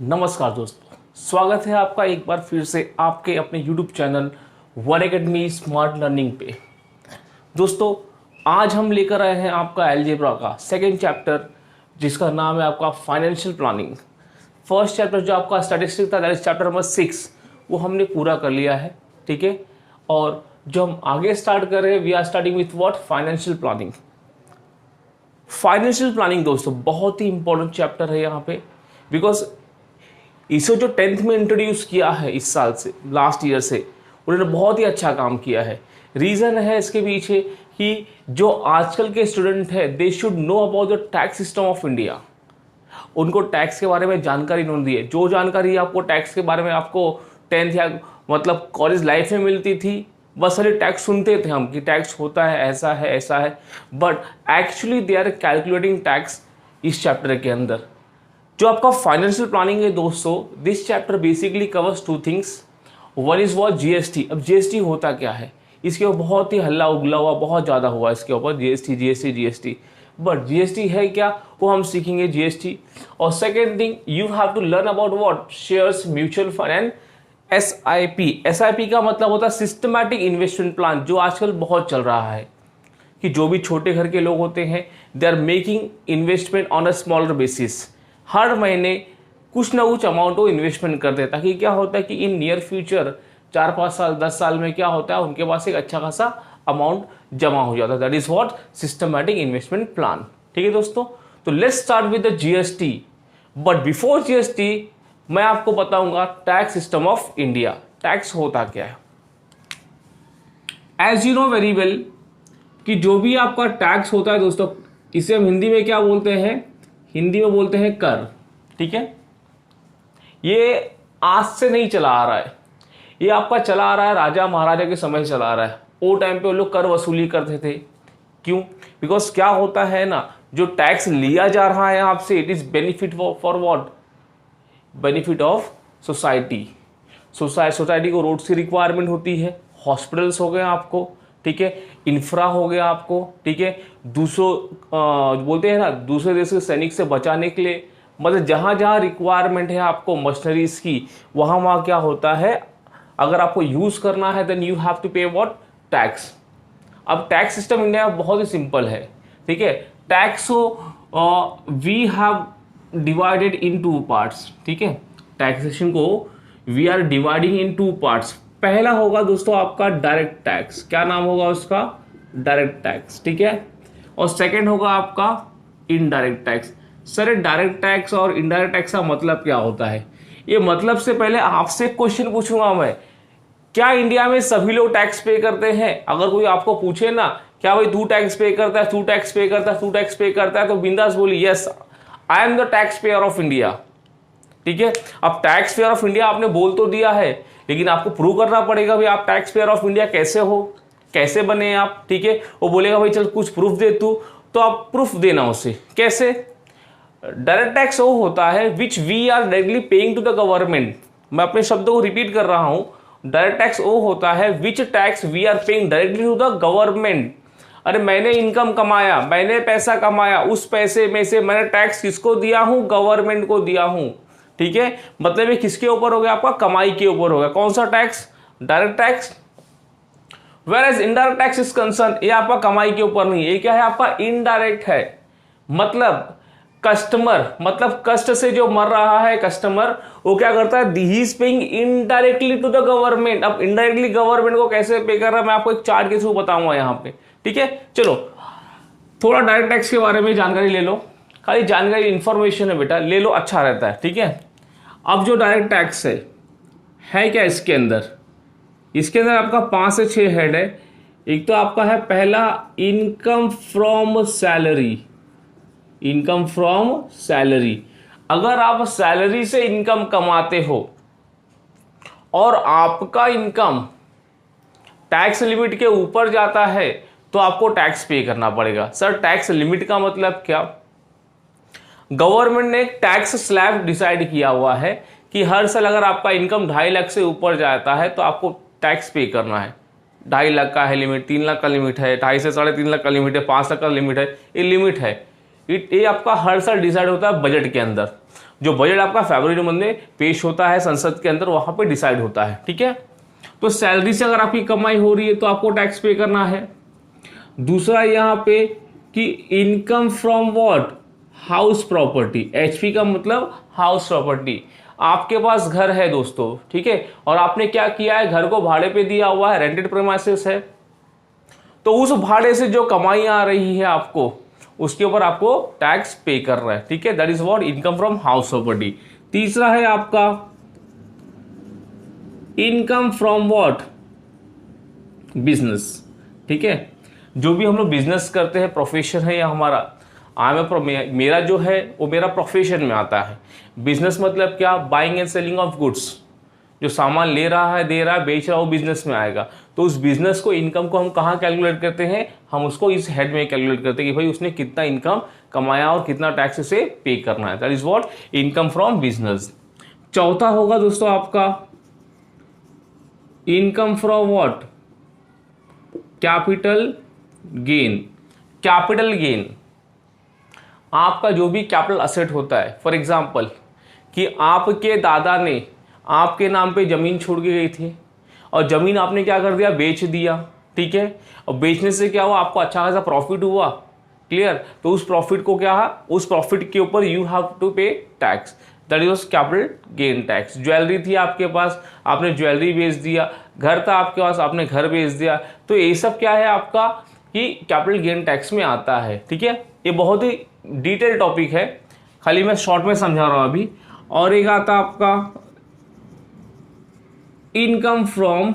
नमस्कार दोस्तों, स्वागत है आपका एक बार फिर से आपके अपने YouTube channel one academy smart learning पे। दोस्तों, आज हम लेकर आए हैं आपका अलजेब्रा का सेकंड चैप्टर, जिसका नाम है आपका फाइनेंशियल प्लानिंग। फर्स्ट चैप्टर जो आपका स्टैटिस्टिक्स था, दैट इज चैप्टर नंबर 6, वो हमने पूरा कर लिया है। ठीक है, और जो हम आगे स्टार्ट कर रहे हैं, we are starting with what, financial planning. Financial planning दोस्तों बहुत ही इंपॉर्टेंट चैप्टर है यहाँ पे, बिकॉज इसे जो 10th में इंट्रोड्यूस किया है इस साल से, लास्ट ईयर से, उन्होंने बहुत ही अच्छा काम किया है। रीज़न है इसके पीछे कि जो आजकल के स्टूडेंट है, they should know about the tax system of India. उनको टैक्स के बारे में जानकारी इन्होंने दी है। जो जानकारी आपको टैक्स के बारे में आपको 10th या मतलब कॉलेज लाइफ में मिलती थी, बस खाली टैक्स सुनते थे हम कि टैक्स होता है, ऐसा है, ऐसा है, but actually they are calculating tax इस चैप्टर के अंदर। जो आपका फाइनेंशियल प्लानिंग है दोस्तों, this chapter basically covers two things. One is what GST. अब जीएसटी होता क्या है, इसके ऊपर बहुत ही हल्ला उगला हुआ, बहुत ज़्यादा हुआ इसके ऊपर, जीएसटी। बट जीएसटी है क्या, वो हम सीखेंगे जीएसटी। और second thing, you have to learn about what, shares, mutual fund and SIP. SIP का मतलब होता है सिस्टमैटिक इन्वेस्टमेंट प्लान, जो आजकल बहुत चल रहा है कि जो भी छोटे घर के लोग होते हैं, they are making investment on a smaller basis. हर महीने कुछ ना कुछ अमाउंट वो इन्वेस्टमेंट करते हैं, ताकि क्या होता है कि इन नियर फ्यूचर 4-5 साल 10 साल में क्या होता है, उनके पास एक अच्छा खासा अमाउंट जमा हो जाता है। That is what, systematic investment plan. ठीक है दोस्तों, तो let's start with the GST. But before GST मैं आपको बताऊंगा tax system of India. Tax होता क्या है। As you know very well कि जो भी आपका टैक्स होता है दोस्तों, इसे हम हिंदी में क्या बोलते हैं, हिंदी में बोलते हैं कर। ठीक है, ये आज से नहीं चला आ रहा है, ये आपका चला आ रहा है राजा महाराजा के समय चला आ रहा है। वो टाइम पे वो लोग कर वसूली करते थे। क्यों? बिकॉज क्या होता है ना, जो टैक्स लिया जा रहा है आपसे, it is benefit for what, benefit of society. Society को रोड की रिक्वायरमेंट होती है, हॉस्पिटल्स हो गए आपको, ठीक है, इंफ्रा हो गया आपको, ठीक है, बोलते हैं ना, दूसरे देश के सैनिक से बचाने के लिए, मतलब जहाँ जहाँ रिक्वायरमेंट है आपको मशीनरीज की, वहाँ क्या होता है, अगर आपको यूज़ करना है then you have to pay what, tax. अब टैक्स सिस्टम इंडिया में बहुत ही सिंपल है। ठीक है, tax we have divided in 2 parts. ठीक है, टैक्सेशन को we are dividing in 2 parts. पहला होगा दोस्तों आपका डायरेक्ट टैक्स, क्या नाम होगा उसका, डायरेक्ट टैक्स। ठीक है, और सेकंड होगा आपका indirect tax. Sir, direct tax और इनडायरेक्ट टैक्स का मतलब क्या होता है, ये मतलब से पहले आपसे क्वेश्चन पूछूंगा मैं, क्या इंडिया में सभी लोग टैक्स पे करते हैं? अगर कोई आपको पूछे ना, क्या भाई तू टैक्स पे करता है, तू टैक्स पे करता है, तू टैक्स पे करता है, तो बिंदास बोली yes, I am the tax payer of India. ठीक है, अब टैक्स पेयर ऑफ इंडिया आपने बोल तो दिया है, लेकिन आपको प्रूव करना पड़ेगा भाई आप टैक्स पेयर ऑफ इंडिया कैसे हो, कैसे बने आप। ठीक है, वो बोलेगा भाई चल कुछ प्रूफ दे तू, तो आप प्रूफ देना उसे। कैसे? डायरेक्ट टैक्स वो होता है which we are directly paying to the government. मैं अपने शब्दों को रिपीट कर रहा हूं, डायरेक्ट टैक्स वो होता है which tax we are paying directly to the government. अरे मैंने इनकम कमाया, मैंने पैसा कमाया, उस पैसे में से मैंने टैक्स किसको दिया हूं, गवर्नमेंट को दिया हूं। ठीक है, मतलब ये किसके ऊपर हो गया, आपका कमाई के ऊपर हो गया। कौन सा tax, direct tax. Whereas indirect tax is concern, ये आपका कमाई के ऊपर नहीं है, ये क्या है, आपका इनडायरेक्ट है। मतलब कस्टमर, मतलब कष्ट से जो मर रहा है कस्टमर, वो क्या करता है, he is paying indirectly to the government. अब इनडायरेक्टली गवर्नमेंट को कैसे पे कर रहा है, मैं आपको एक चार्ट के थ्रू बताऊंगा यहाँ पे। ठीक है, चलो थोड़ा डायरेक्ट टैक्स के बारे में जानकारी ले लो, खाली जानकारी इंफॉर्मेशन है बेटा, ले लो, अच्छा रहता है। ठीक है, अब जो डायरेक्ट टैक्स है क्या इसके अंदर, इसके अंदर आपका 5 से 6 हेड है। एक तो आपका है पहला, income from salary. Income from salary, अगर आप सैलरी से इनकम कमाते हो और आपका इनकम टैक्स लिमिट के ऊपर जाता है, तो आपको टैक्स पे करना पड़ेगा। सर, टैक्स लिमिट का मतलब क्या? गवर्नमेंट ने एक टैक्स स्लैब डिसाइड किया हुआ है कि हर साल अगर आपका इनकम 2.5 लाख से ऊपर जाता है तो आपको टैक्स पे करना है। 2.5 लाख का है लिमिट, 3 लाख का लिमिट है, 2.5 से 3.5 लाख का लिमिट है, 5 लाख का लिमिट है, ये लिमिट है। ये आपका हर साल डिसाइड होता है बजट के अंदर। जो बजट आपका फरवरी में पेश होता है संसद के अंदर, वहां पे डिसाइड होता है, ठीक है। तो सैलरी से अगर आपकी कमाई हो रही है तो आपको टैक्स पे करना है। दूसरा यहाँ पे कि income from what, house property, HP का मतलब हाउस प्रॉपर्टी। आपके पास घर है दोस्तों, ठीक है, और आपने क्या किया है, घर को भाड़े पे दिया हुआ है, रेंटेड प्रेमाइसेस है, तो उस भाड़े से जो कमाई आ रही है आपको, उसके ऊपर आपको टैक्स पे कर रहा है, ठीक है। That is what income from house property. तीसरा है आपका इनकम फ्रॉम व्हाट, बिजनेस, ठीक है। जो भी हम लोग बिजनेस करते हैं, प्रोफेशन है या हमारा, मेरा जो है वो मेरा प्रोफेशन में आता है। बिजनेस मतलब क्या, buying and selling of goods, जो सामान ले रहा है, दे रहा है, बेच रहा है, वो बिजनेस में आएगा। तो उस बिजनेस को, इनकम को हम कहाँ कैलकुलेट करते हैं, हम उसको इस हेड में कैलकुलेट करते हैं कि भाई उसने कितना इनकम कमाया और कितना टैक्स उसे पे करना है। That is what income from business. चौथा होगा दोस्तों आपका income from what, capital gain. Capital gain आपका जो भी कैपिटल असेट होता है, फॉर एग्जाम्पल कि आपके दादा ने आपके नाम पे जमीन छोड़ के गई थी और जमीन आपने क्या कर दिया, बेच दिया, ठीक है। और बेचने से क्या हुआ, आपको अच्छा खासा प्रॉफिट हुआ, क्लियर। तो उस प्रॉफिट को क्या है, उस प्रॉफिट के ऊपर यू हैव टू पे tax, that is capital gain tax. Jewellery थी आपके पास, आपने ज्वेलरी बेच दिया, घर था आपके पास, आपने घर बेच दिया, तो ये सब क्या है आपका कि कैपिटल गेन टैक्स में आता है, ठीक है। ये बहुत ही डिटेल टॉपिक है, खाली मैं शॉर्ट में समझा रहा हूं अभी। और एक आता आपका इनकम फ्रॉम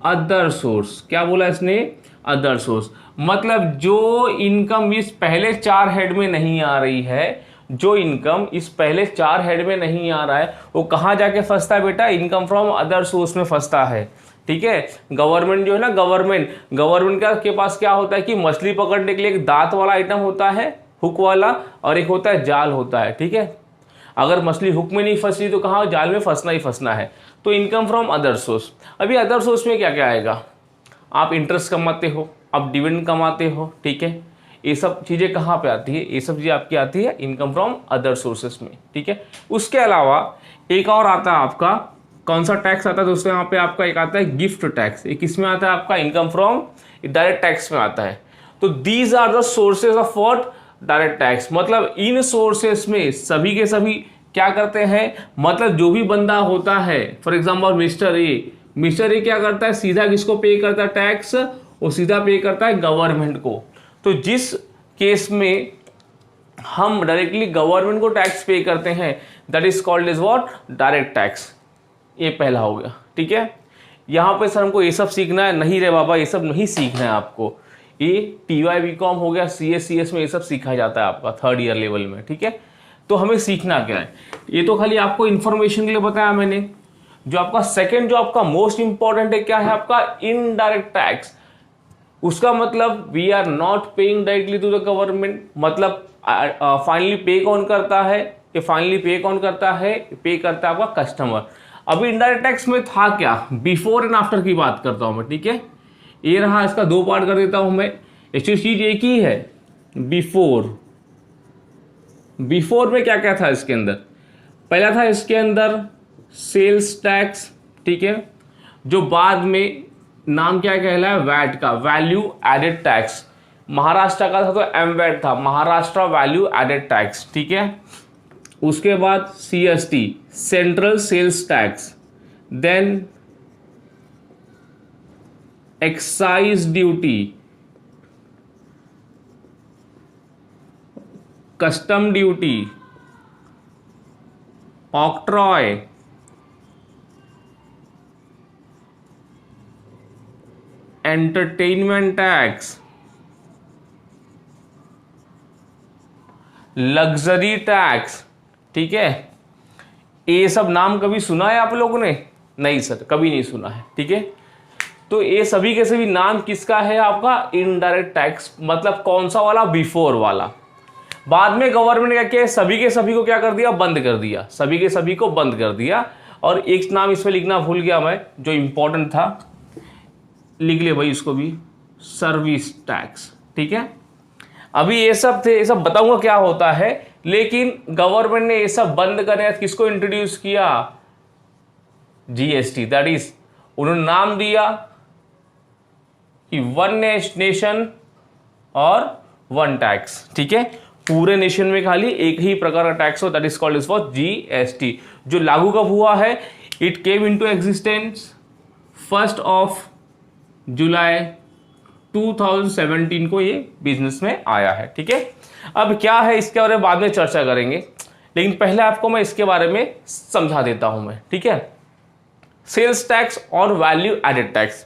अदर सोर्स। क्या बोला इसने, अदर सोर्स, मतलब जो इनकम इस पहले 4 हेड में नहीं आ रही है, जो इनकम इस पहले 4 हेड में नहीं आ रहा है, वो कहाँ जाके फंसता है बेटा, इनकम फ्रॉम अदर सोर्स में फंसता है, ठीक है। गवर्नमेंट जो है ना, गवर्नमेंट का के पास क्या होता है कि मछली पकड़ने के लिए एक दांत वाला आइटम होता है, हुक वाला, और एक होता है जाल होता है, ठीक है। अगर मछली हुक में नहीं फंसी तो कहाँ, जाल में फंसना ही फंसना है। तो इनकम फ्रॉम अदर सोर्स, अभी अदर सोर्स में क्या क्या आएगा, आप इंटरेस्ट कमाते हो, आप डिविडेंड कमाते हो, ठीक है। ये सब चीज़ें कहाँ पे आती है, ये सब चीज़ें आपकी आती है इनकम फ्रॉम अदर सोर्सेस में, ठीक है। उसके अलावा एक और आता है आपका, कौन सा टैक्स आता है दोस्तों, यहाँ पे आपका एक आता है गिफ्ट टैक्स। ये किस में आता है आपका, इनकम फ्रॉम डायरेक्ट टैक्स में आता है। तो these are the sources of what, direct tax. मतलब इन सोर्सेस में सभी के सभी क्या करते हैं, मतलब जो भी बंदा होता है, फॉर एग्जाम्पल मिस्टर ए क्या करता है, सीधा किसको पे करता है टैक्स, वो सीधा पे करता है गवर्नमेंट को। तो जिस केस में हम डायरेक्टली गवर्नमेंट को टैक्स पे करते हैं, that is called is what, direct tax. ये पहला हो गया, ठीक है। यहाँ पे सर हमको ये सब सीखना है, नहीं रे बाबा ये सब नहीं सीखना है आपको। ये TY BCom हो गया, CS में ये सब सीखा जाता है आपका 3rd ईयर लेवल में, ठीक है। तो हमें सीखना क्या है, ये तो खाली आपको इन्फॉर्मेशन के लिए बताया मैंने। जो आपका सेकंड, जो आपका मोस्ट इंपॉर्टेंट है, क्या है आपका इनडायरेक्ट टैक्स। उसका मतलब we are not paying directly to the government, मतलब फाइनली पे कौन करता है, ये फाइनली पे कौन करता है, पे करता है आपका कस्टमर। अभी इनडायरेक्ट टैक्स में था क्या, बिफोर एंड आफ्टर की बात करता हूं मैं, ठीक है। ये रहा, इसका 2 पार्ट कर देता हूं मैं। एक्चुअली चीज एक ही है, बिफोर में क्या क्या था इसके अंदर, पहला था इसके अंदर सेल्स टैक्स, ठीक है, जो बाद में नाम क्या कहला है, वैट का, वैल्यू एडेड टैक्स। महाराष्ट्र का था तो MVAT था, महाराष्ट्र वैल्यू एडेड टैक्स, ठीक है। उसके बाद CST, central sales tax, then excise duty, custom duty, octroi, entertainment tax, luxury tax, ठीक है। ये सब नाम कभी सुना है आप लोगों ने, नहीं सर कभी नहीं सुना है, ठीक है। तो ये सभी के सभी नाम किसका है, आपका इनडायरेक्ट टैक्स, मतलब कौन सा वाला, बिफोर वाला। बाद में गवर्नमेंट ने क्या किया, सभी के सभी को क्या कर दिया, बंद कर दिया, सभी के सभी को बंद कर दिया। और एक नाम इसमें लिखना भूल गया मैं, जो इंपॉर्टेंट था, लिख ले भाई इसको भी, सर्विस टैक्स, ठीक है। अभी ये सब थे, ये सब बताऊंगा क्या होता है, लेकिन गवर्नमेंट ने ये सब बंद करने किसको इंट्रोड्यूस किया? जीएसटी। दैट इज उन्होंने नाम दिया कि वन नेशन और वन टैक्स। ठीक है, पूरे नेशन में खाली एक ही प्रकार का टैक्स हो, that is called is for GST. जो लागू कब हुआ है? इट केम इनटू एग्जिस्टेंस 1 जुलाई 2017 को ये बिजनेस में आया है। ठीक है, अब क्या है इसके बारे में बाद में चर्चा करेंगे, लेकिन पहले आपको मैं इसके बारे में समझा देता हूं मैं। ठीक है, सेल्स टैक्स और वैल्यू एडेड टैक्स।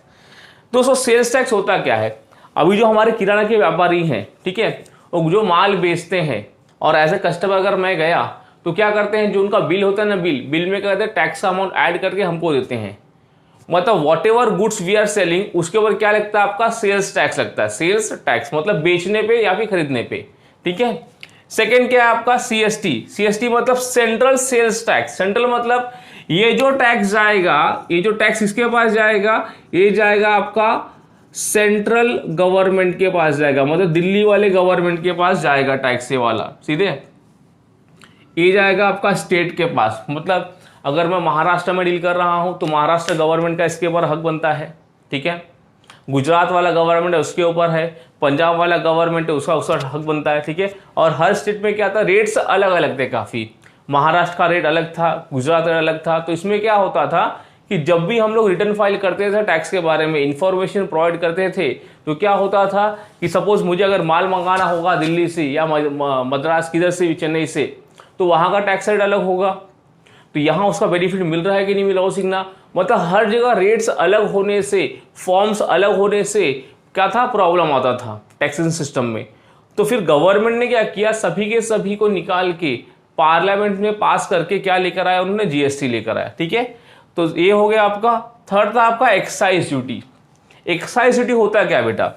दोस्तों सेल्स टैक्स होता क्या है? अभी जो हमारे किराना के व्यापारी हैं, ठीक है, वो जो माल बेचते हैं और एज ए कस्टमर अगर मैं गया तो क्या करते हैं, जो उनका बिल होता है ना, बिल में क्या कहते हैं, टैक्स अमाउंट ऐड करके हमको देते हैं। मतलब whatever goods we are selling उसके ऊपर क्या लगता है आपका? सेल्स टैक्स लगता है। सेल्स टैक्स मतलब बेचने पे या फिर खरीदने पे। ठीक है, सेकेंड क्या है आपका? सीएसटी। सीएसटी मतलब सेंट्रल सेल्स टैक्स। सेंट्रल मतलब ये जो टैक्स जाएगा, ये जो टैक्स इसके पास जाएगा, ये जाएगा आपका सेंट्रल गवर्नमेंट के पास जाएगा, मतलब दिल्ली वाले गवर्नमेंट के पास जाएगा टैक्स ये वाला सीधे। ये जाएगा आपका स्टेट के पास, मतलब अगर मैं महाराष्ट्र में डील कर रहा हूं तो महाराष्ट्र गवर्नमेंट का इसके ऊपर हक बनता है। ठीक है, गुजरात वाला गवर्नमेंट है उसके ऊपर है, पंजाब वाला गवर्नमेंट है उसका हक बनता है। ठीक है, और हर स्टेट में क्या था, रेट्स अलग अलग थे काफ़ी। महाराष्ट्र का रेट अलग था, गुजरात का अलग था। तो इसमें क्या होता था कि जब भी हम लोग रिटर्न फाइल करते थे टैक्स के बारे में इंफॉर्मेशन प्रोवाइड करते थे, तो क्या होता था कि सपोज मुझे अगर माल मंगाना होगा दिल्ली से या मद्रास किधर से भी, चेन्नई से, तो वहाँ का टैक्स रेट अलग होगा। तो यहाँ उसका बेनिफिट मिल रहा है कि नहीं मिल रहा हो सीखना। मतलब हर जगह रेट्स अलग होने से, फॉर्म्स अलग होने से क्या था, प्रॉब्लम आता था टैक्सेशन सिस्टम में। तो फिर गवर्नमेंट ने क्या किया, सभी के सभी को निकाल के पार्लियामेंट में पास करके क्या लेकर आया उन्होंने? जीएसटी लेकर आया। ठीक है, तो ये हो गया आपका। थर्ड था आपका एक्साइज ड्यूटी। एक्साइज ड्यूटी होता क्या बेटा,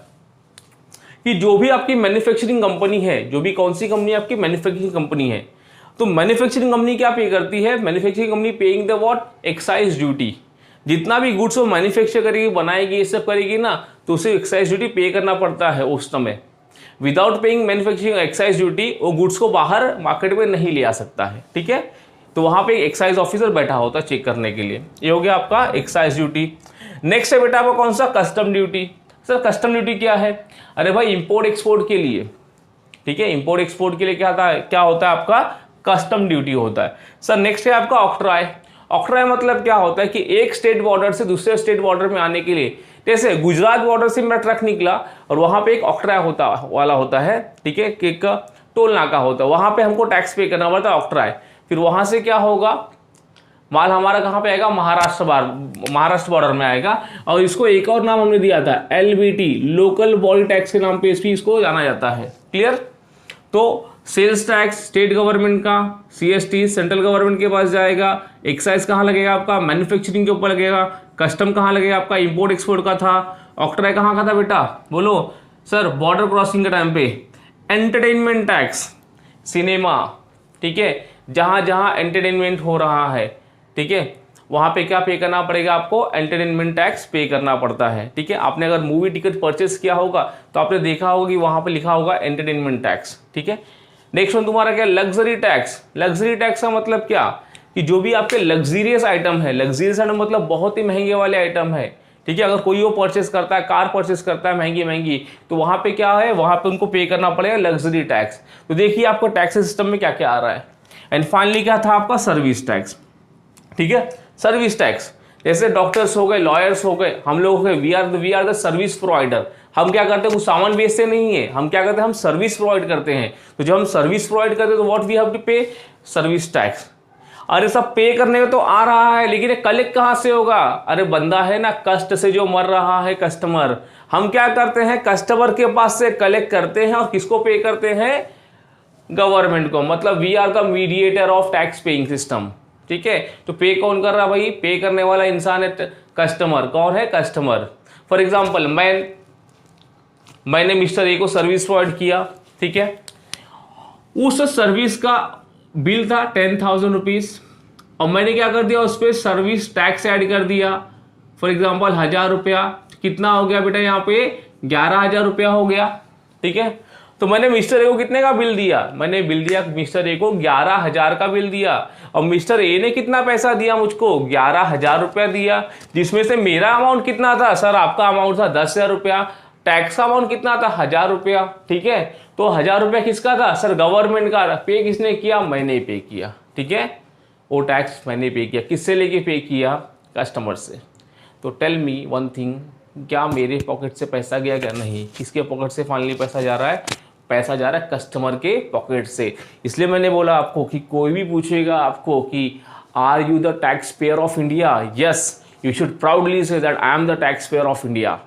कि जो भी आपकी मैन्युफैक्चरिंग कंपनी है, जो भी कौन सी कंपनी आपकी मैन्युफैक्चरिंग कंपनी है, तो मैन्युफैक्चरिंग कंपनी क्या पे करती है? Manufacturing company paying the what? Excise duty. जितना भी गुड्स वो मैन्युफैक्चर करेगी, बनाएगी, ये सब करेगी ना, तो उसे एक्साइज ड्यूटी पे करना पड़ता है उस समय। Without paying manufacturing excise duty वो गुड्स को बाहर मार्केट में नहीं ले आ सकता है। ठीक है, तो वहां पे एक्साइज ऑफिसर बैठा होता है चेक करने के लिए। ये हो गया आपका एक्साइज ड्यूटी। नेक्स्ट है बेटा आपका कौन सा? Custom duty. Sir custom duty क्या है? अरे भाई इंपोर्ट एक्सपोर्ट के लिए, ठीक है, इंपोर्ट एक्सपोर्ट के लिए क्या होता है आपका? कस्टम ड्यूटी होता है। सर नेक्स्ट है आपका ऑक्ट्राय। ऑक्ट्राय मतलब क्या होता है कि एक स्टेट बॉर्डर से दूसरे स्टेट बॉर्डर में आने के लिए, जैसे गुजरात बॉर्डर से मेरा ट्रक निकला और वहां पे एक ऑक्ट्राय होता है। ठीक है, एक टोल नाका होता है, वहां पे हमको टैक्स पे करना पड़ता है ऑक्ट्राय। फिर वहां से क्या होगा, माल हमारा कहां पे आएगा? महाराष्ट्र बॉर्डर में आएगा। और इसको एक और नाम हमने दिया था, एलबीटी, लोकल बॉडी टैक्स के नाम पे इसको जाना जाता है। क्लियर? तो सेल्स टैक्स स्टेट गवर्नमेंट का, सीएसटी सेंट्रल गवर्नमेंट के पास जाएगा, एक्साइज कहाँ लगेगा आपका? मैन्युफैक्चरिंग के ऊपर लगेगा, कस्टम कहाँ लगेगा आपका? इंपोर्ट एक्सपोर्ट का था। ऑक्ट्राय कहाँ का था बेटा? बोलो सर, बॉर्डर क्रॉसिंग के टाइम पे। एंटरटेनमेंट टैक्स, सिनेमा, ठीक है, जहां जहां एंटरटेनमेंट हो रहा है, ठीक है, वहां पे क्या पे करना पड़ेगा आपको? एंटरटेनमेंट टैक्स पे करना पड़ता है। ठीक है, आपने अगर मूवी टिकट परचेस किया होगा तो आपने देखा होगा कि वहां पे लिखा होगा एंटरटेनमेंट टैक्स। ठीक है, नेक्स्ट वन तुम्हारा क्या? Luxury tax. लग्जरी टैक्स का मतलब क्या, कि जो भी आपके लग्जरियस आइटम है, लग्जरियस आइटम मतलब बहुत ही महंगे वाले आइटम है। ठीक है, अगर कोई वो परचेस करता है, कार परचेस करता है महंगी, तो वहां पे क्या है, वहां पे उनको पे करना पड़ेगा लग्जरी टैक्स। तो देखिए आपको टैक्स सिस्टम में क्या क्या आ रहा है। एंड फाइनली क्या था आपका? Service tax. ठीक है, सर्विस टैक्स, जैसे डॉक्टर्स हो गए, लॉयर्स हो गए, हम लोग हो गए, we are the service provider. हम क्या करते हैं, कुछ सामान बेचते नहीं है, हम क्या करते हैं, हम सर्विस प्रोवाइड करते हैं। तो जब हम सर्विस प्रोवाइड करते हैं तो व्हाट वी हैव टू पे? Service tax. अरे सब पे करने में तो आ रहा है, लेकिन ये कलेक्ट कहां से होगा? अरे बंदा है ना कष्ट से जो मर रहा है, कस्टमर, हम क्या करते हैं, कस्टमर के पास से कलेक्ट करते हैं और किसको पे करते हैं? गवर्नमेंट को। मतलब we are the mediator of tax paying system. ठीक है, तो पे कौन कर रहा है भाई? पे करने वाला इंसान है कस्टमर। कौन है? कस्टमर। फॉर एग्जाम्पल मैंने मिस्टर ए को सर्विस प्रोवाइड किया, ठीक है, उस सर्विस का बिल था 10,000 रुपीज और मैंने क्या कर दिया, उस पर सर्विस टैक्स ऐड कर दिया। फॉर एग्जाम्पल 1,000 रुपया, कितना हो गया बेटा? यहाँ पे 11,000 रुपया हो गया। ठीक है, तो मैंने मिस्टर ए को कितने का बिल दिया, मैंने बिल दिया मिस्टर ए को 11,000 का बिल दिया, और मिस्टर ए ने कितना पैसा दिया मुझको, 11,000 रुपया दिया, जिसमें से मेरा अमाउंट कितना था सर, आपका अमाउंट था 10,000 रुपया, टैक्स का अमाउंट कितना था 1,000 रुपया, ठीक है। तो 1,000 रुपया किसका था सर, गवर्नमेंट का। पे किसने किया, मैंने पे किया, ठीक है। वो टैक्स मैंने पे किया, किससे लेके पे किया, कस्टमर से। तो टेल मी वन थिंग, क्या मेरे पॉकेट से पैसा गया क्या, नहीं। किसके पॉकेट से फाइनली पैसा जा रहा है, पैसा जा रहा है कस्टमर के पॉकेट से। इसलिए मैंने बोला आपको कि कोई भी पूछेगा आपको कि are you the tax payer of India, yes you should proudly say that I am the tax payer of India.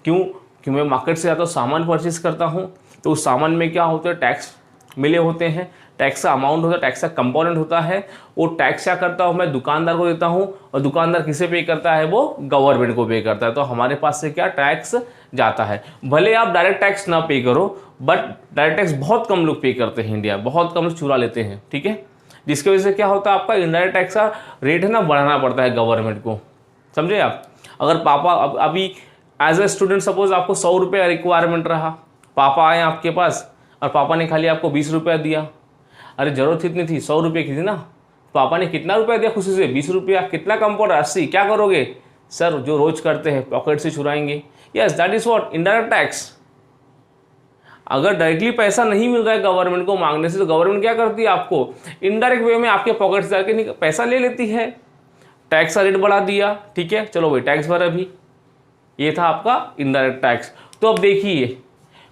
क्यों, क्यों मैं मार्केट से ज़्यादा सामान परचेज करता हूँ, तो उस सामान में क्या होता है, टैक्स मिले होते हैं, टैक्स का अमाउंट होता है, टैक्स का कंपोनेंट होता है। वो टैक्स क्या करता हूँ मैं, दुकानदार को देता हूँ, और दुकानदार किसे पे करता है, वो गवर्नमेंट को पे करता है। तो हमारे पास से क्या टैक्स जाता है। भले आप डायरेक्ट टैक्स ना पे करो, बट डायरेक्ट टैक्स बहुत कम लोग पे करते हैं, इंडिया बहुत कम लोग चुरा लेते हैं, ठीक है। जिसकी वजह से क्या होता है, आपका इनडायरेक्ट टैक्स का रेट है ना बढ़ाना पड़ता है गवर्नमेंट को, समझे आप। अगर पापा अभी एज ए स्टूडेंट सपोज आपको 100 रुपये रिक्वायरमेंट रहा, पापा आए आपके पास और पापा ने खाली आपको 20 रुपया दिया, अरे जरूरत इतनी थी 100 रुपये की थी ना, पापा ने कितना रुपया दिया खुशी से, 20 रुपया, कितना कम पड़ रहा 80, क्या करोगे सर, जो रोज करते हैं पॉकेट से चुराएंगे। Yes that is what indirect tax. अगर डायरेक्टली पैसा नहीं मिल रहा है गवर्नमेंट को मांगने से, तो गवर्नमेंट क्या करती है, आपको इनडायरेक्ट वे में आपके पॉकेट से जाके पैसा ले लेती है, टैक्स का रेट बढ़ा दिया, ठीक है, चलो भाई टैक्स भर अभी। ये था आपका इनडायरेक्ट टैक्स। तो अब देखिए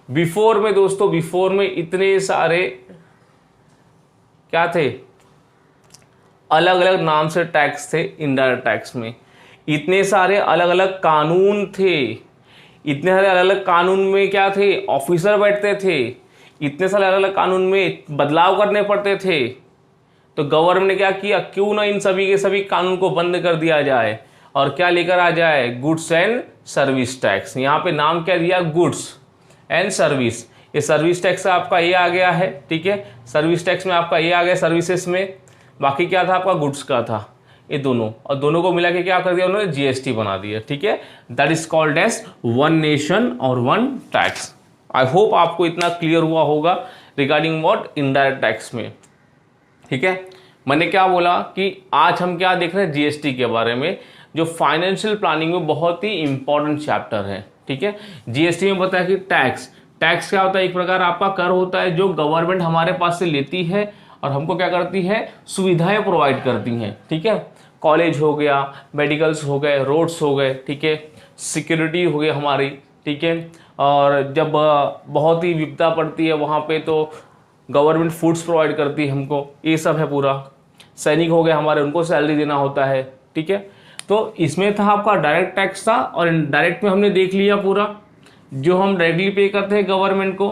बिफोर में दोस्तों, बिफोर में इतने सारे क्या थे, अलग अलग नाम से टैक्स थे इनडायरेक्ट टैक्स में, इतने सारे अलग अलग कानून थे, इतने सारे अलग अलग कानून में क्या थे, ऑफिसर बैठते थे, इतने सारे अलग अलग कानून में बदलाव करने पड़ते थे। तो गवर्नमेंट ने क्या किया, क्यों ना इन सभी के सभी कानून को बंद कर दिया जाए और क्या लेकर आ जाए, गुड्स एंड सर्विस टैक्स। यहाँ पे नाम क्या दिया, गुड्स एंड सर्विस। ये सर्विस टैक्स आपका ये आ गया है, ठीक है, सर्विस टैक्स में आपका ये आ गया सर्विसेज में, बाकी क्या था आपका गुड्स का था, ये दोनों, और दोनों को मिला के क्या कर दिया उन्होंने, जीएसटी बना दिया, ठीक है। That is called as one nation और वन टैक्स। आई होप आपको इतना क्लियर हुआ होगा रिगार्डिंग व्हाट इनडायरेक्ट टैक्स में, ठीक है। मैंने क्या बोला कि आज हम क्या देख रहे हैं, जीएसटी के बारे में, जो फाइनेंशियल प्लानिंग में बहुत ही इंपॉर्टेंट चैप्टर है, ठीक है। जीएसटी में बताया कि टैक्स, टैक्स क्या होता है, एक प्रकार आपका कर होता है जो गवर्नमेंट हमारे पास से लेती है और हमको क्या करती है, सुविधाएं प्रोवाइड करती हैं, ठीक है। कॉलेज हो गया, मेडिकल्स हो गए, रोड्स हो गए, ठीक है, सिक्योरिटी हो गई हमारी, ठीक है। और जब बहुत ही विपदा पड़ती है वहाँ पे तो गवर्नमेंट फूड्स प्रोवाइड करती है हमको, ये सब है पूरा। सैनिक हो गए हमारे, उनको सैलरी देना होता है, ठीक है। तो इसमें था आपका डायरेक्ट टैक्स था, और इनडायरेक्ट में हमने देख लिया पूरा जो हम डायरेक्टली पे करते हैं गवर्नमेंट को।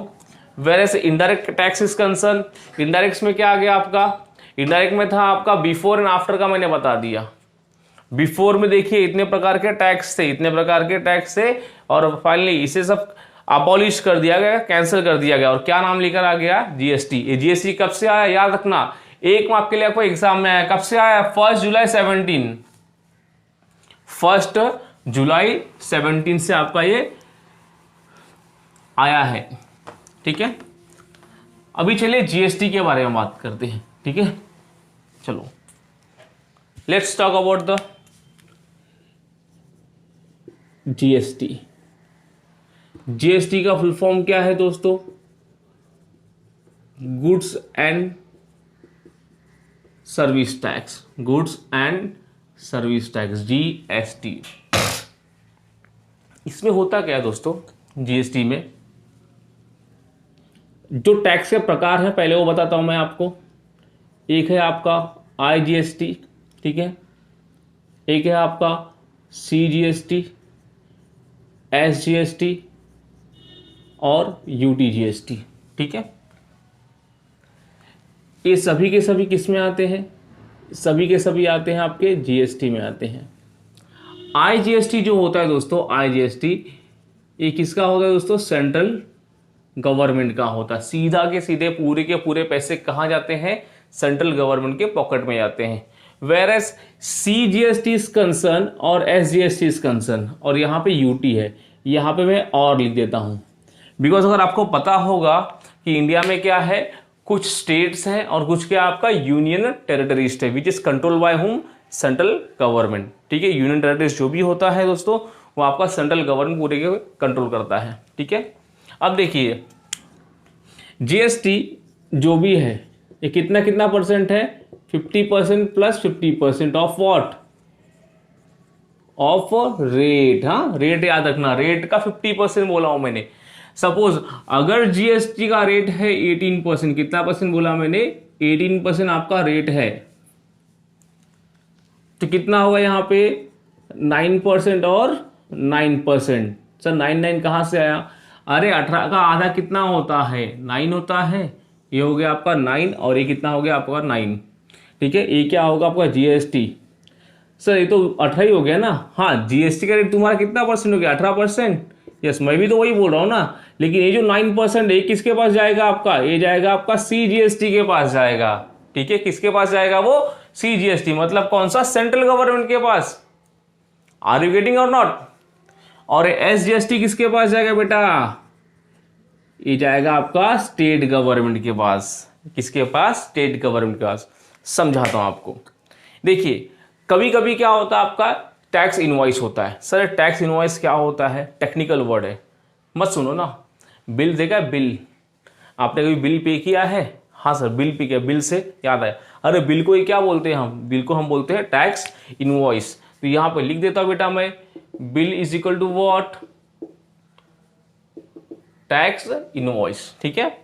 Whereas indirect tax is concern, indirect में क्या आ गया आपका, इनडायरेक्ट में था आपका बिफोर एंड आफ्टर का मैंने बता दिया। बिफोर में देखिए इतने प्रकार के टैक्स थे, इतने प्रकार के टैक्स थे, और फाइनली इसे सब अबॉलिश कर दिया गया, कैंसिल कर दिया गया, और क्या नाम लेकर आ गया, जीएसटी। ये जीएसटी कब से आया याद रखना, एक मार्क के लिए आपको एग्जाम में आया, कब से आया, 1 जुलाई 17, 1 जुलाई 17 से आपका ये आया है, ठीक है। अभी चलिए जीएसटी के बारे में बात करते हैं, ठीक है। चलो let's talk about the GST. GST का फुल फॉर्म क्या है दोस्तों, goods and service tax, goods and service tax, GST. इसमें होता क्या है दोस्तों, जीएसटी में जो टैक्स के प्रकार हैं पहले वो बताता हूं मैं आपको। एक है आपका आईजीएसटी, ठीक है, एक है आपका सीजीएसटी, एसजीएसटी और यूटीजीएसटी, ठीक है। ये सभी के सभी किस में आते हैं, सभी के सभी आते हैं आपके जीएसटी में आते हैं। आईजीएसटी जो होता है दोस्तों, आईजीएसटी ये किसका होता है दोस्तों, सेंट्रल गवर्नमेंट का होता है। सीधा के सीधे पूरे के पूरे पैसे कहाँ जाते हैं, सेंट्रल गवर्नमेंट के पॉकेट में जाते हैं। वेरएस सीजीएसटी इज कंसर्न और एसजीएसटी इज कंसर्न, और यहाँ पे यूटी है, यहाँ पे मैं और लिख देता हूँ, बिकॉज अगर आपको पता होगा कि इंडिया में क्या है, कुछ स्टेट्स हैं और कुछ क्या आपका यूनियन टेरिटरीज है, which is control by whom, central government. ठीक है, यूनियन टेरिटरीज जो भी होता है दोस्तों वो आपका सेंट्रल गवर्नमेंट पूरे के कंट्रोल करता है। ठीक है, अब देखिए जीएसटी जो भी है ये कितना कितना परसेंट है, 50% plus 50% of what, of rate. हाँ, रेट याद रखना, रेट का 50% बोला हूं मैंने। सपोज अगर जीएसटी का रेट है 18%, कितना परसेंट बोला मैंने, 18% आपका रेट है, तो कितना होगा यहाँ पे 9% और 9%। सर 9 कहाँ से आया, अरे 18 का आधा कितना होता है, 9 होता है, ये हो गया आपका 9 और ये कितना हो गया आपका 9। ठीक है, ये क्या होगा आपका जीएसटी। सर ये तो 18 ही हो गया ना। हाँ, जीएसटी का रेट तुम्हारा कितना परसेंट हो गया, 18%। यस, मैं भी तो वही बोल रहा हूँ ना, लेकिन ये जो 9% है किसके पास जाएगा आपका, ये जाएगा आपका सीजीएसटी के पास जाएगा। ठीक है, किसके पास जाएगा वो, सीजीएसटी, मतलब कौन सा, सेंट्रल गवर्नमेंट के पास। आर यू गेटिंग और नॉट। और एसजीएसटी किसके पास जाएगा बेटा, ये जाएगा आपका स्टेट गवर्नमेंट के पास। किसके पास, स्टेट गवर्नमेंट के पास। समझाता हूं आपको, देखिए कभी कभी क्या होता है आपका टैक्स इनवॉइस होता है। सर टैक्स इनवॉइस क्या होता है, टेक्निकल वर्ड है, मत सुनो ना। बिल देगा, बिल, आपने कभी बिल पे किया है, हाँ सर बिल पे किया, बिल से याद आया, अरे बिल को ये क्या बोलते हैं हम, बिल को हम बोलते हैं टैक्स इनवॉइस। तो यहां पे लिख देता हूं बेटा मैं, bill is equal to what, tax invoice. ठीक है,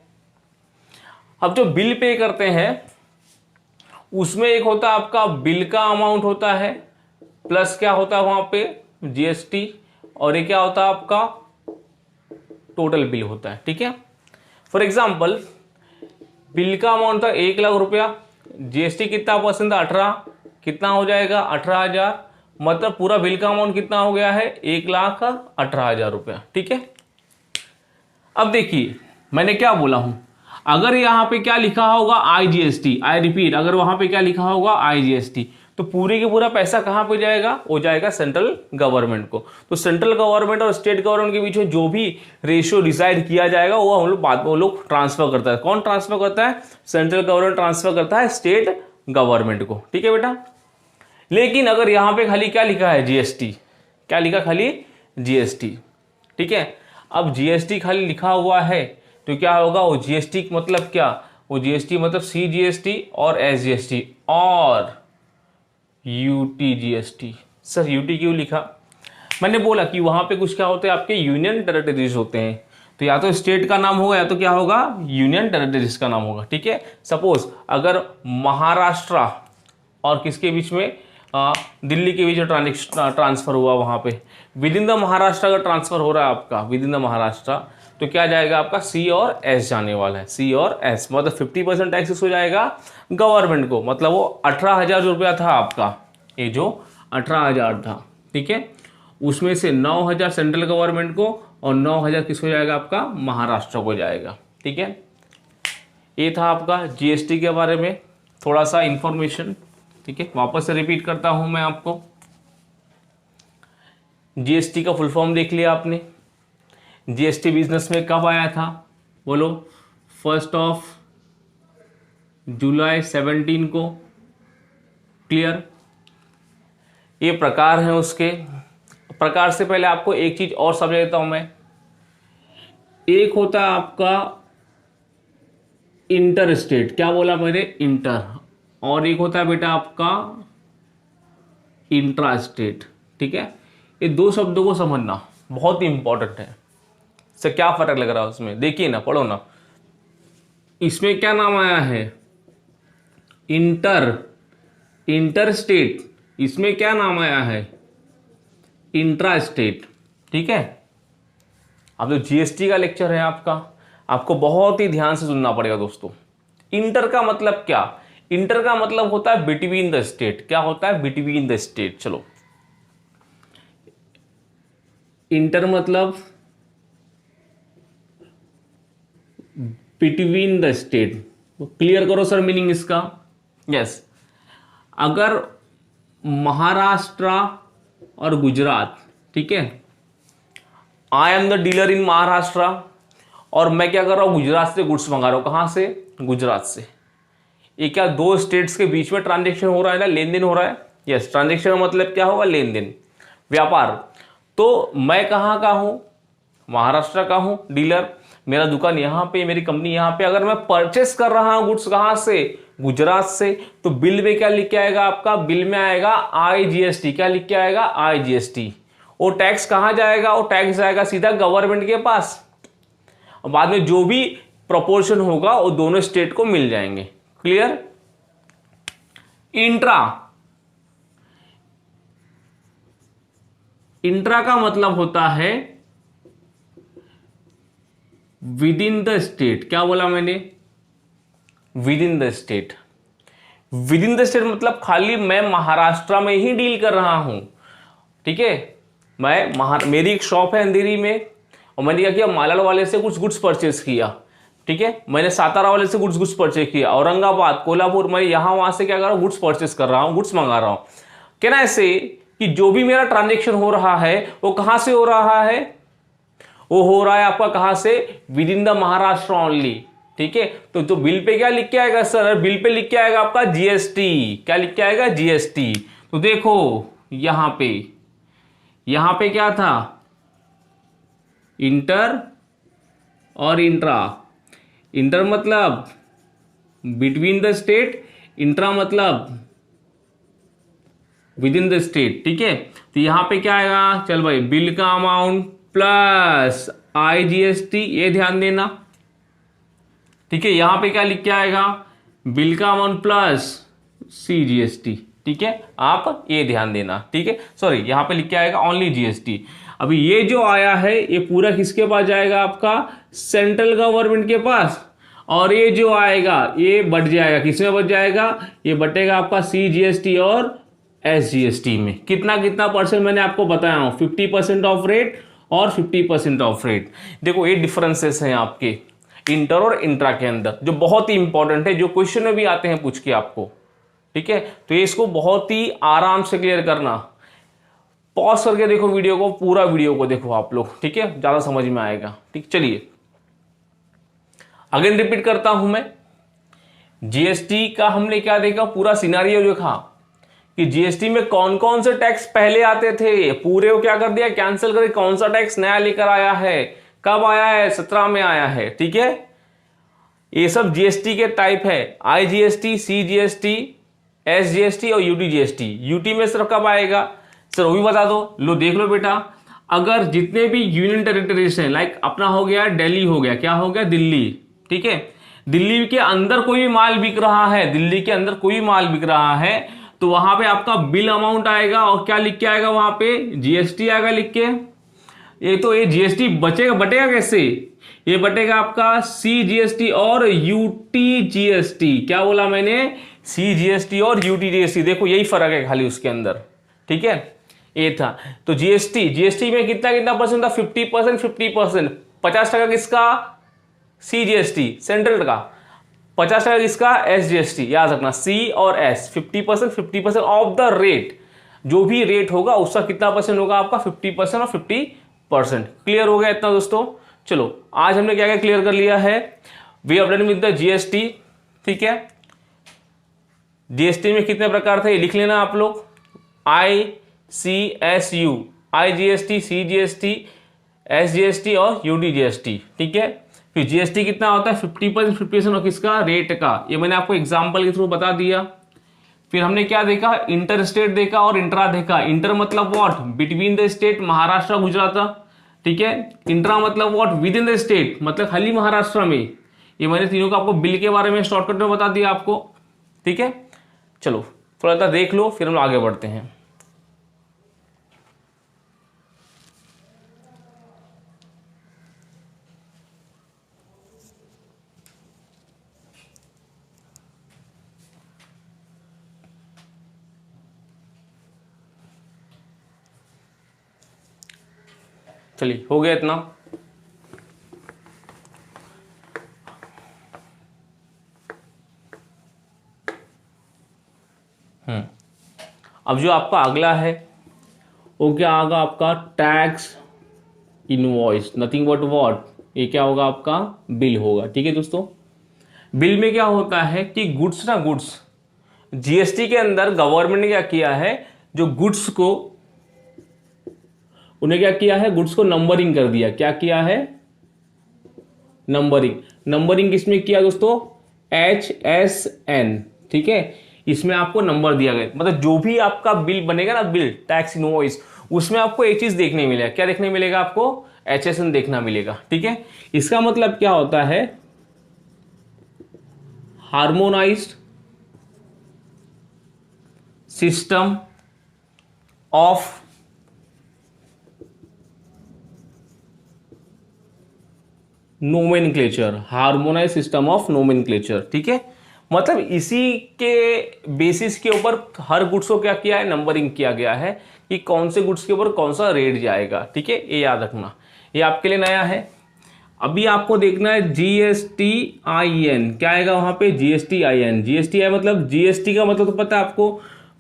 अब जो बिल पे करते हैं उसमें एक होता है आपका बिल का अमाउंट होता है, प्लस क्या होता है वहां पे जीएसटी, और ये क्या होता है आपका टोटल बिल होता है। ठीक है, फॉर एग्जांपल बिल का अमाउंट था 1 लाख रुपया, जीएसटी कितना परसेंट था, 18, कितना हो जाएगा 18,000, मतलब पूरा बिल का अमाउंट कितना हो गया है, 1,18,000 रुपया। ठीक है, अब देखिए मैंने क्या बोला हूं, अगर यहां पे क्या लिखा होगा आईजीएसटी, आई रिपीट, अगर वहां पे क्या लिखा होगा आईजीएसटी, तो पूरे के पूरा पैसा कहां पे जाएगा, वो जाएगा सेंट्रल गवर्नमेंट को। तो सेंट्रल गवर्नमेंट और स्टेट गवर्नमेंट के बीच में जो भी रेशियो डिसाइड किया जाएगा वो हम लोग बाद में लोग ट्रांसफर करता है। कौन ट्रांसफर करता है, सेंट्रल गवर्नमेंट ट्रांसफर करता है स्टेट गवर्नमेंट को। ठीक है बेटा, लेकिन अगर यहां पे खाली क्या लिखा है जीएसटी, क्या लिखा, खाली जीएसटी। ठीक है, अब जीएसटी खाली लिखा हुआ है तो क्या होगा, वो जीएसटी मतलब क्या, वो जीएसटी मतलब सीजीएसटी और एसजीएसटी और यूटी जीएसटी। सर यूटी क्यों लिखा, मैंने बोला कि वहां पे कुछ क्या होते हैं आपके यूनियन टेरिटरीज होते हैं, तो या तो स्टेट का नाम होगा या तो क्या होगा यूनियन टेरिटरीज का नाम होगा। ठीक है, सपोज अगर महाराष्ट्र और किसके बीच में, दिल्ली के बीच में ट्रांसफर हुआ, वहां पे विद इन द महाराष्ट्र अगर ट्रांसफर हो रहा है आपका विद इन द महाराष्ट्र, तो क्या जाएगा आपका सी और एस जाने वाला है, सी और एस, मतलब 50% टैक्सेस हो जाएगा गवर्नमेंट को, मतलब वो 18,000 रुपया था आपका, ये जो 18,000 था। ठीक है, उसमें से 9,000 सेंट्रल गवर्नमेंट को और 9,000 किसको जाएगा आपका महाराष्ट्र को जाएगा। ठीक है, ये था आपका जीएसटी के बारे में थोड़ा सा इंफॉर्मेशन। ठीक है, वापस से रिपीट करता हूं मैं आपको, जीएसटी का फुल फॉर्म देख लिया आपने। जीएसटी बिजनेस में कब आया था, बोलो 1 जुलाई 17 को। क्लियर, ये प्रकार हैं उसके। प्रकार से पहले आपको एक चीज और समझा देता हूं मैं, एक होता है आपका इंटर स्टेट, क्या बोला मैंने, इंटर, और एक होता है बेटा आपका इंट्रा स्टेट। ठीक है, ये दो शब्दों को समझना बहुत ही इंपॉर्टेंट है। से क्या फर्क लग रहा है उसमें, देखिए ना, पढ़ो ना, इसमें क्या नाम आया है इंटर स्टेट, इसमें क्या नाम आया है इंट्रा स्टेट। ठीक है, अब जो जीएसटी का लेक्चर है आपको बहुत ही ध्यान से सुनना पड़ेगा दोस्तों। इंटर का मतलब क्या, इंटर का मतलब होता है बिटवीन द स्टेट, क्या होता है बिटवीन द स्टेट। चलो, इंटर मतलब बिटवीन द स्टेट, क्लियर करो सर मीनिंग इसका। यस, अगर महाराष्ट्र और गुजरात, ठीक है, आई एम द डीलर इन महाराष्ट्र और मैं क्या कर रहा हूँ, गुजरात से गुड्स मंगा रहा हूँ। कहाँ से? गुजरात से। ये क्या दो स्टेट्स के बीच में ट्रांजेक्शन हो रहा है ना, लेन देन हो रहा है। यस, ट्रांजेक्शन मतलब क्या होगा? लेन देन, व्यापार। तो मैं कहाँ का हूँ? महाराष्ट्र का हूँ डीलर, मेरा दुकान यहाँ पे, मेरी कंपनी यहाँ पे। अगर मैं परचेस कर रहा हूँ गुड्स कहाँ से? गुजरात से। तो बिल में क्या लिख के आएगा आपका? बिल में आएगा IGST। क्या लिख के आएगा? IGST। वो टैक्स कहाँ जाएगा? वो टैक्स जाएगा सीधा गवर्नमेंट के पास। और बाद में जो भी प्रोपोर्शन होगा वो दोनों स्टेट को मिल जाएंगे। क्लियर? इंट्रा, इंट्रा का मतलब होता है विद इन द स्टेट। क्या बोला मैंने? With in the state. With in the state मतलब खाली मैं महाराष्ट्र में ही डील कर रहा हूं। ठीक है, मेरी एक शॉप है अंधेरी में, और मैंने क्या किया, मालाड वाले से कुछ गुड्स परचेस किया। ठीक है, मैंने सातारा वाले से गुड्स परचेस किया, औरंगाबाद, कोल्हापुर, मैं यहां वहां से क्या कर रहा हूं? गुड्स परचेस कर रहा हूं, गुड्स मंगा रहा हूं। कहना ऐसे कि जो भी मेरा ट्रांजेक्शन हो रहा है वो कहां से हो रहा है? वो हो रहा है आपका कहां से? With in the Maharashtra only. ठीक है, तो बिल पे क्या लिख के आएगा सर? बिल पे लिख के आएगा आपका GST। क्या लिख के आएगा? GST। तो देखो यहां पे क्या था? इंटर और इंट्रा। इंटर मतलब बिटवीन द स्टेट, इंट्रा मतलब विद इन द स्टेट। ठीक है, तो यहां पे क्या आएगा? चल भाई, बिल का अमाउंट प्लस IGST, ये ध्यान देना। ठीक है, यहां पे क्या लिख के आएगा? बिल का अमाउंट प्लस CGST। ठीक है, आप ये ध्यान देना। ठीक है, सॉरी, यहां पे लिख के आएगा ओनली GST। अभी ये जो आया है ये पूरा किसके पास जाएगा? आपका सेंट्रल गवर्नमेंट के पास। और ये जो आएगा ये बट जाएगा, किसमें बच जाएगा? ये बटेगा आपका CGST और SGST में। कितना कितना परसेंट मैंने आपको बताया हूं, 50% ऑफ रेट और 50% ऑफ रेट। देखो ये डिफरेंसेस हैं आपके इंटर और इंट्रा के अंदर, जो बहुत ही इंपॉर्टेंट है, जो क्वेश्चन में भी आते हैं पूछ के आपको। ठीक है, तो ये इसको बहुत ही आराम से क्लियर करना। पॉज करके देखो वीडियो को, पूरा वीडियो को देखो आप लोग। ठीक है, ज्यादा समझ में आएगा। ठीक, चलिए अगेन रिपीट करता हूं मैं। GST का हमने क्या देखा? पूरा सिनारियो देखा कि GST में कौन कौन से टैक्स पहले आते थे, पूरे को क्या कर दिया? कैंसिल करके कौन सा टैक्स नया लेकर आया है? कब आया है? 17 में आया है। ठीक है, ये सब GST के टाइप है, IGST, CGST, SGST और UTGST। UT में सिर्फ कब आएगा सर? वो भी बता दो। लो देख लो बेटा, अगर जितने भी यूनियन टेरिटरीज हैं, लाइक अपना हो गया दिल्ली, हो गया क्या हो गया? दिल्ली। ठीक है, दिल्ली के अंदर कोई भी माल बिक रहा है, दिल्ली के अंदर कोई माल बिक रहा है, तो वहां पे आपका बिल अमाउंट आएगा और क्या लिख के आएगा? वहां पे GST आएगा लिख के। ये GST बटेगा कैसे? ये बटेगा आपका CGST और UTGST। क्या बोला मैंने? CGST और UTGST। देखो यही फर्क है खाली उसके अंदर। ठीक है, ये था। तो GST में कितना कितना परसेंट था? 50%, 50%। 50% किसका? CGST सेंट्रल का। 50% किसका? SGST। याद रखना, C और S। 50%, 50% of the rate. जो भी रेट होगा उसका कितना परसेंट होगा आपका? 50% और 50%। क्लियर हो गया इतना दोस्तों? चलो आज हमने क्या क्या क्लियर कर लिया है। We have done with the GST। ठीक है, GST में कितने प्रकार थे ये लिख लेना आप लोग। ICSU, IGST, CGST, SGST और UTGST। ठीक है, फिर GST कितना होता है? 50%, 50% और किसका? रेट का। ये मैंने आपको एग्जांपल के थ्रू बता दिया। फिर हमने क्या देखा? इंटर स्टेट देखा और इंट्रा देखा। इंटर मतलब what? Between the state, Maharashtra Gujarat. ठीक है, इंट्रा मतलब what? With in the state, मतलब खाली महाराष्ट्र में। ये मैंने तीनों का आपको बिल के बारे में शॉर्टकट में बता दिया आपको। ठीक है, चलो थोड़ा सा देख लो फिर हम आगे बढ़ते हैं। चलिए हो गया इतना। अब जो आपका अगला है वो क्या आगा? आपका tax invoice, nothing but what, ये क्या होगा आपका बिल होगा। ठीक है दोस्तों, बिल में क्या होता है कि गुड्स ना गुड्स, जीएसटी के अंदर गवर्नमेंट ने क्या किया है, जो गुड्स को उन्हें क्या किया है, गुड्स को नंबरिंग कर दिया। क्या किया है, नंबरिंग। नंबरिंग किसमें किया दोस्तों, HSN। ठीक है, इसमें आपको नंबर दिया गया, मतलब जो भी आपका बिल बनेगा ना, बिल टैक्स इनवॉइस, उसमें आपको एक चीज देखने मिलेगा। क्या देखने मिलेगा आपको, HSN देखना मिलेगा। ठीक है, इसका मतलब क्या होता है, harmonised system of nomenclature, harmonise system of nomenclature. ठीक है, मतलब इसी के बेसिस के ऊपर हर गुड्स को क्या किया है, नंबरिंग किया गया है कि कौन से गुड्स के ऊपर कौन सा रेट जाएगा। ठीक है, ये याद रखना, ये आपके लिए नया है। अभी आपको देखना है GSTIN, क्या आएगा वहां पे, GSTIN। GSTI मतलब, GST का मतलब तो पता है आपको,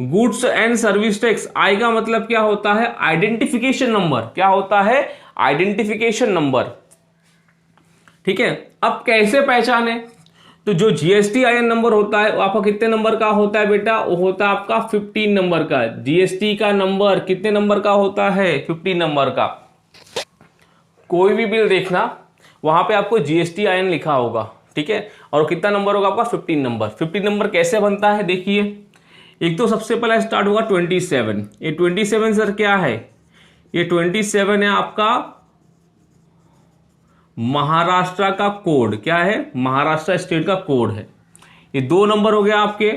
गुड्स एंड सर्विस टैक्स। आई का मतलब क्या होता है, आइडेंटिफिकेशन नंबर। क्या होता है, आइडेंटिफिकेशन नंबर। ठीक है, अब कैसे पहचाने, तो जो GSTIN नंबर होता है वो आपका कितने नंबर का होता है बेटा, वो होता है आपका 15 नंबर का। GST का नंबर कितने नंबर का होता है, 15 नंबर का। कोई भी बिल देखना, वहां पे आपको GSTIN लिखा होगा। ठीक है, और कितना नंबर होगा आपका, 15 नंबर। 15 नंबर कैसे बनता है, देखिए, एक तो सबसे पहला स्टार्ट होगा 27। ये 27 सर क्या है, ये 27 है आपका महाराष्ट्र का कोड। क्या है, महाराष्ट्र स्टेट का कोड है। ये 2 नंबर हो गया आपके।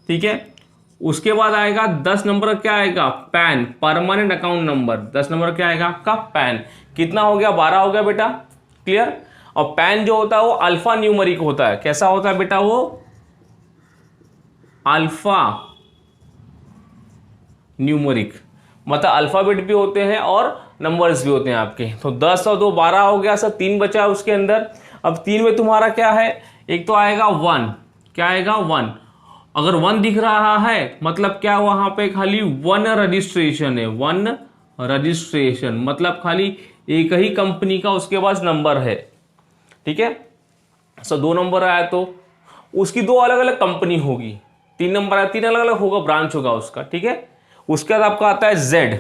ठीक है, उसके बाद आएगा 10 नंबर, क्या आएगा, pan, permanent account number. 10 number क्या आएगा आपका, पैन। कितना हो गया, 12 हो गया बेटा, क्लियर। और पैन जो होता है वो अल्फा न्यूमरिक होता है। कैसा होता है बेटा, वो अल्फा न्यूमरिक, मतलब अल्फाबेट भी होते हैं और नंबर्स भी होते हैं आपके। तो 10 और 2 12 हो गया सर, 3 बचा है उसके अंदर। अब 3 में तुम्हारा क्या है, एक तो आएगा 1। क्या आएगा, 1। अगर 1 दिख रहा है मतलब क्या, वहां पे खाली 1 रजिस्ट्रेशन है। 1 रजिस्ट्रेशन मतलब खाली एक ही कंपनी का उसके पास नंबर है। ठीक है, सो 2 नंबर आया तो उसकी 2 अलग अलग कंपनी होगी। 3 नंबर आया, 3 अलग अलग होगा, ब्रांच होगा उसका। ठीक है, उसके बाद आपका आता है Z।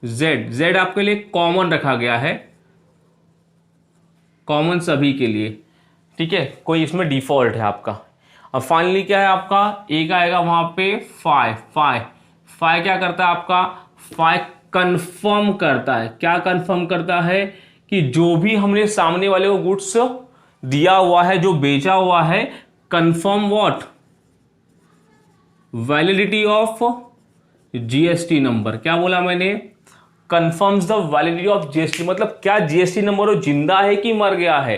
Z आपके लिए कॉमन रखा गया है, कॉमन सभी के लिए। ठीक है, कोई इसमें डिफॉल्ट है आपका। अब फाइनली क्या है आपका, एक आएगा वहां पे 5 क्या करता है आपका, 5 कंफर्म करता है। क्या कंफर्म करता है, कि जो भी हमने सामने वाले को गुड्स दिया हुआ है, जो बेचा हुआ है, confirm what, validity of GST number. क्या बोला मैंने, confirms the validity of GST, मतलब क्या GST नंबर वो जिंदा है कि मर गया है,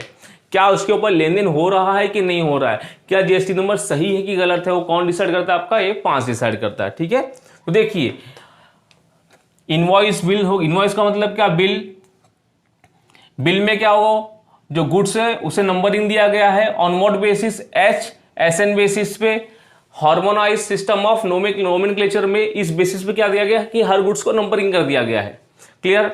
क्या उसके ऊपर लेन देन हो रहा है कि नहीं हो रहा है, क्या GST नंबर सही है कि गलत है, वो कौन डिसाइड करता है आपका, ये 5 डिसाइड करता है। ठीक है, तो देखिए, इनवॉइस बिल हो, इनवॉइस का मतलब क्या, बिल। बिल में क्या होगा, जो गुड्स है उसे नंबरिंग दिया गया है on what basis, HSN basis पे। हार्मोनाइज सिस्टम ऑफ नोमेनक्लेचर में इस बेसिस पे क्या दिया गया कि हर गुड्स को नंबरिंग कर दिया गया है। क्लियर।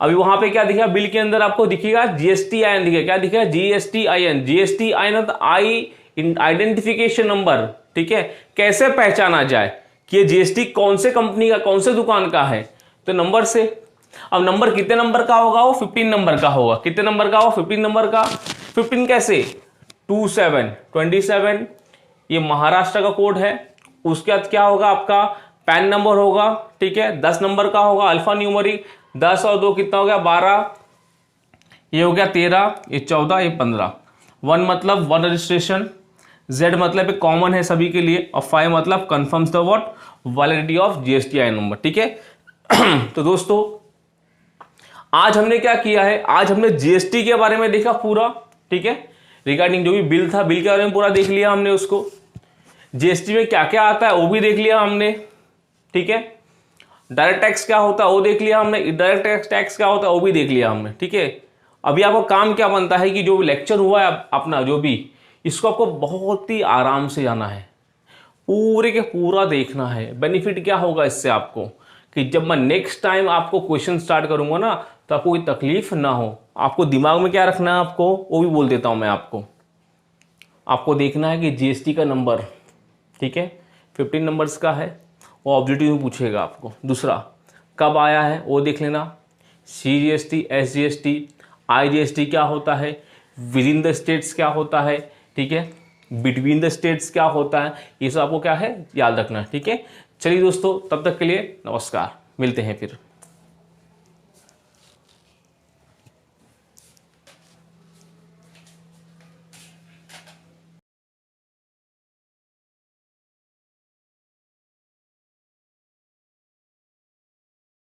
अभी वहां पे क्या दिखेगा, बिल के अंदर आपको दिखेगा GSTIN दिखेगा। क्या दिखेगा, GSTIN आई आइडेंटिफिकेशन नंबर। ठीक है, कैसे पहचाना जाए कि ये GST कौन से कंपनी का, कौन से दुकान का है, तो नंबर से। अब नंबर कितने नंबर का होगा, वो 15 नंबर का होगा। कितने नंबर का होगा, 15 नंबर का। 15 कैसे, 27 ये महाराष्ट्र का कोड है। उसके बाद क्या होगा आपका, पैन नंबर होगा। ठीक है, 10 नंबर का होगा अल्फा न्यूमरिक। 10 और 2 कितना हो गया, 12, ये हो गया 13, ये 14, ये 15। 1 मतलब 1 रजिस्ट्रेशन, Z मतलब एक कॉमन है सभी के लिए, और 5 मतलब confirms the what, validity of GSTIN number. ठीक है, तो दोस्तों आज हमने क्या किया है, आज हमने GST के बारे में देखा पूरा। ठीक है, रिगार्डिंग जो भी बिल था, बिल के बारे में पूरा देख लिया हमने उसको। GST में क्या क्या आता है वो भी देख लिया हमने। ठीक है, डायरेक्ट टैक्स क्या होता है वो देख लिया हमने, डायरेक्ट टैक्स क्या होता है वो भी देख लिया हमने। ठीक है, अभी आपको काम क्या बनता है कि जो लेक्चर हुआ है अपना, जो भी, इसको आपको बहुत ही आराम से जाना है, पूरे के पूरा देखना है। बेनिफिट क्या होगा इससे आपको, कि जब मैं नेक्स्ट टाइम आपको क्वेश्चन स्टार्ट करूंगा ना तो आपको कोई तकलीफ ना हो। आपको दिमाग में क्या रखना है आपको वो भी बोल देता हूं मैं आपको। आपको देखना है कि जीएसटी का नंबर, ठीक है, 15 नंबर्स का है, वो ऑब्जेक्टिव में पूछेगा आपको। दूसरा कब आया है वो देख लेना, CGST, SGST, IGST क्या होता है, विद इन द स्टेट्स क्या होता है, ठीक है, बिटवीन द स्टेट्स क्या होता है, ये सब आपको क्या है याद रखना है, ठीक है। चलिए दोस्तों, तब तक के लिए नमस्कार, मिलते हैं फिर।